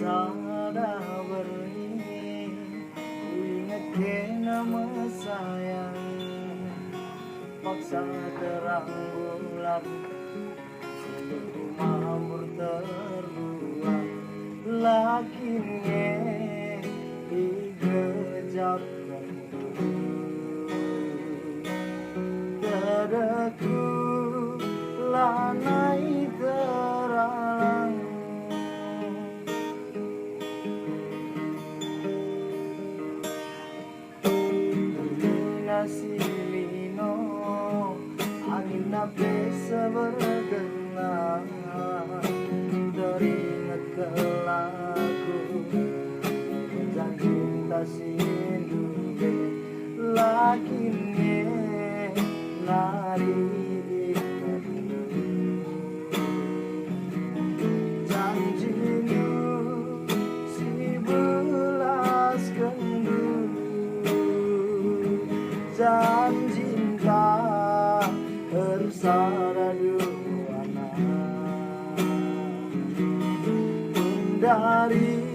sada beri ingat ke nama sayang paksa terang bulan untuk mamur terbuang lakinya digejap terdeku lanai terang silino angin nape sebergenang teringat ke lagu dan cinta sindu lakinya nari janjimu si belas kendu cinta bersara duana dari